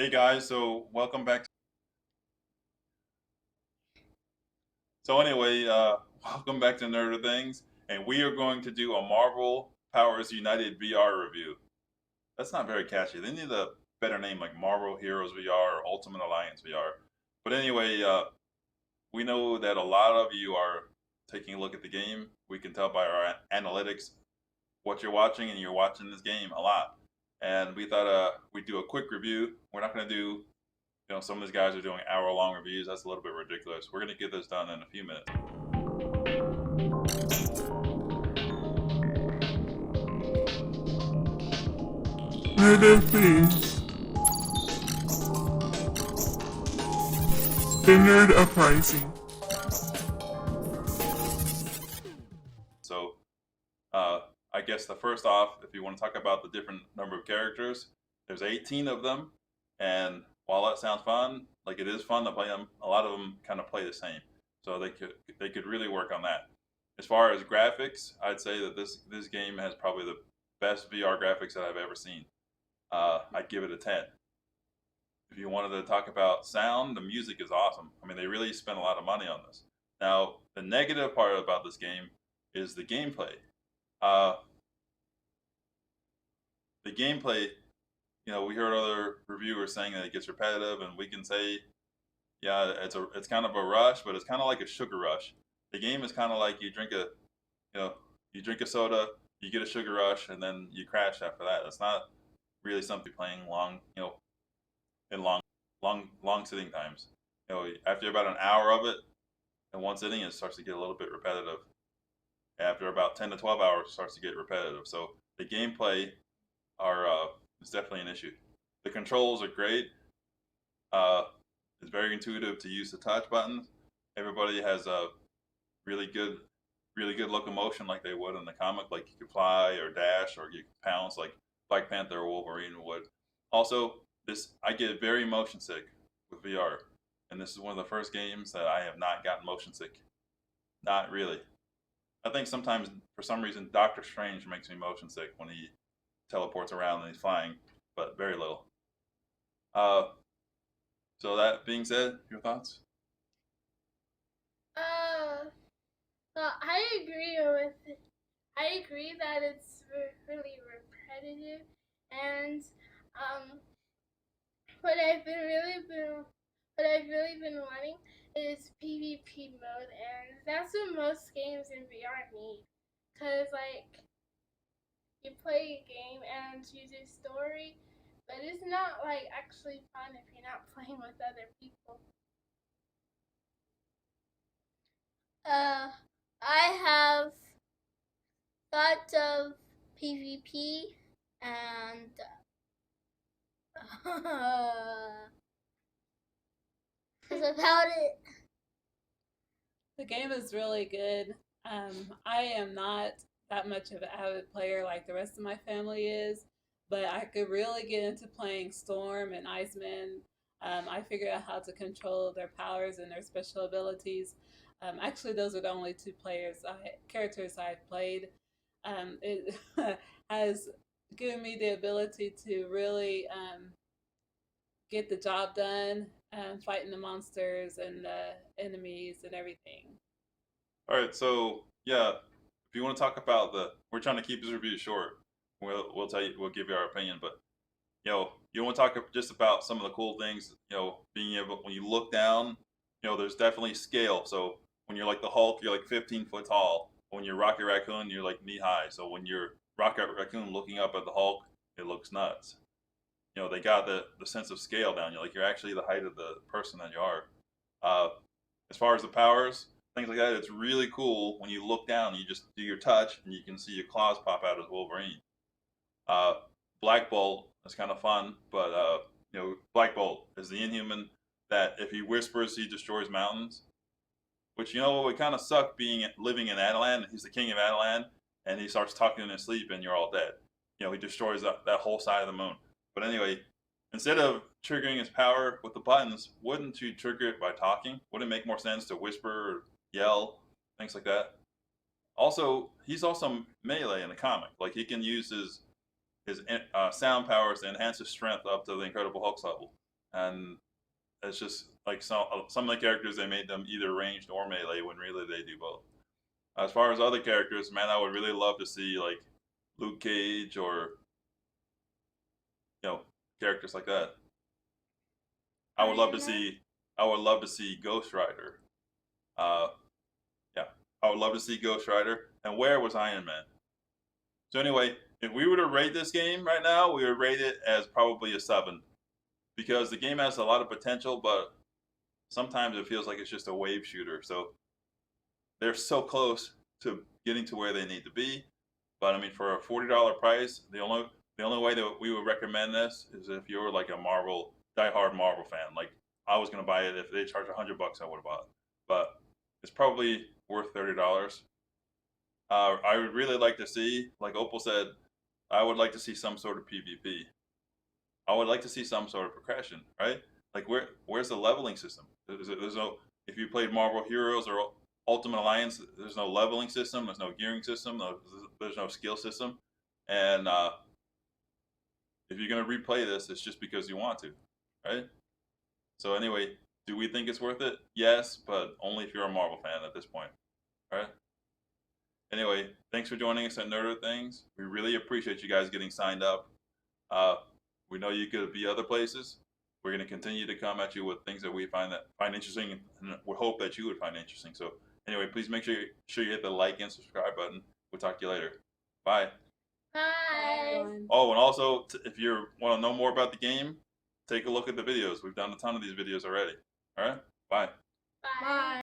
Hey guys, so welcome back. Welcome back to Nerd of Things, and we are going to do a Marvel Powers United VR review. That's not very catchy. They need a better name like Marvel Heroes VR or Ultimate Alliance VR. But anyway, we know that a lot of you are taking a look at the game. We can tell by our analytics what you're watching, and you're watching this game a lot. And we thought we'd do a quick review. We're not going to do some of these guys are doing hour-long reviews. That's a little bit ridiculous. We're going to get this done in a few minutes. Little things. The Nerd Uprising. So, I guess the first off, if you want to talk about the different number of characters, there's 18 of them, and while that sounds fun, like it is fun to play them, a lot of them kind of play the same. So they could really work on that. As far as graphics, I'd say that this game has probably the best VR graphics that I've ever seen. I'd give it a 10. If you wanted to talk about sound, the music is awesome. I mean, they really spent a lot of money on this. Now, the negative part about this game is the gameplay. Uh, the gameplay, we heard other reviewers saying that it gets repetitive, and we can say, yeah, it's kind of a rush, but it's kind of like a sugar rush. The game is kind of like you drink a soda, you get a sugar rush, and then you crash after that. It's not really something playing long, in long sitting times. After about an hour of it, in one sitting, it starts to get a little bit repetitive. After about 10 to 12 hours, it starts to get repetitive. So the gameplay is definitely an issue. The controls are great. Uh, it's very intuitive to use the touch buttons. Everybody has a really good, really good locomotion like they would in the comic. Like you could fly or dash or you could pounce like Black Panther or Wolverine would. Also, I get very motion sick with VR, and this is one of the first games that I have not gotten motion sick. Not really. I think sometimes for some reason Doctor Strange makes me motion sick when he teleports around and he's flying, but very little. Uh, so that being said, your thoughts? Uh, well, I agree that it's really repetitive, and um, what I've been really been what I've really been wanting is PvP mode, and that's what most games in VR need. Cause like you play a game and you do story, but it's not like actually fun if you're not playing with other people. Uh, I have thought of PvP and that's about it. The game is really good. I am not that much of an avid player like the rest of my family is, but I could really get into playing Storm and Iceman. I figured out how to control their powers and their special abilities. Actually, those are the only two characters I've played. It has given me the ability to really get the job done, fighting the monsters and the enemies and everything. All right, so yeah, if you want to talk about we're trying to keep this review short. We'll give you our opinion, but you want to talk just about some of the cool things. Being able when you look down, there's definitely scale. So when you're like the Hulk, you're like 15 foot tall. When you're Rocket Raccoon, you're like knee high. So when you're Rocket Raccoon looking up at the Hulk, it looks nuts. They got the sense of scale down. You're actually the height of the person that you are. Uh, as far as the powers, things like that, it's really cool when you look down. You just do your touch, and you can see your claws pop out as Wolverine. Uh, Black Bolt is kind of fun, but Black Bolt is the Inhuman that if he whispers, he destroys mountains. Which would kind of suck living in Adelan. He's the king of Adelan, and he starts talking in his sleep, and you're all dead. He destroys that whole side of the moon. But anyway, instead of triggering his power with the buttons, wouldn't you trigger it by talking? Wouldn't it make more sense to whisper or yell, things like that? Also, he's also melee in the comic. Like he can use his sound powers to enhance his strength up to the Incredible Hulk's level. And it's just like some of the characters, they made them either ranged or melee when really they do both. As far as other characters, man, I would really love to see like Luke Cage or characters like that. I would love to see Ghost Rider. Yeah, I would love to see Ghost Rider. And where was Iron Man? So anyway, if we were to rate this game right now, we would rate it as probably a 7, because the game has a lot of potential, but sometimes it feels like it's just a wave shooter. So they're so close to getting to where they need to be. But I mean, for a $40 price, the only way that we would recommend this is if you're like a diehard Marvel fan. Like I was gonna buy it if they charged $100, I would have bought it. But it's probably worth $30. I would really like to see, like Opal said, I would like to see some sort of PvP. I would like to see some sort of progression, right? Like where's the leveling system? There's no, if you played Marvel Heroes or Ultimate Alliance, there's no leveling system, there's no gearing system, there's no skill system. And if you're gonna replay this, it's just because you want to, right? So anyway, do we think it's worth it? Yes, but only if you're a Marvel fan at this point, right? Anyway, thanks for joining us at Nerder Things. We really appreciate you guys getting signed up. We know you could be other places. We're going to continue to come at you with things that we find interesting, and we hope that you would find interesting. So anyway, please make sure you hit the like and subscribe button. We'll talk to you later. Bye. Bye. Oh, and also, if you want to know more about the game, take a look at the videos. We've done a ton of these videos already. All right? Bye. Bye.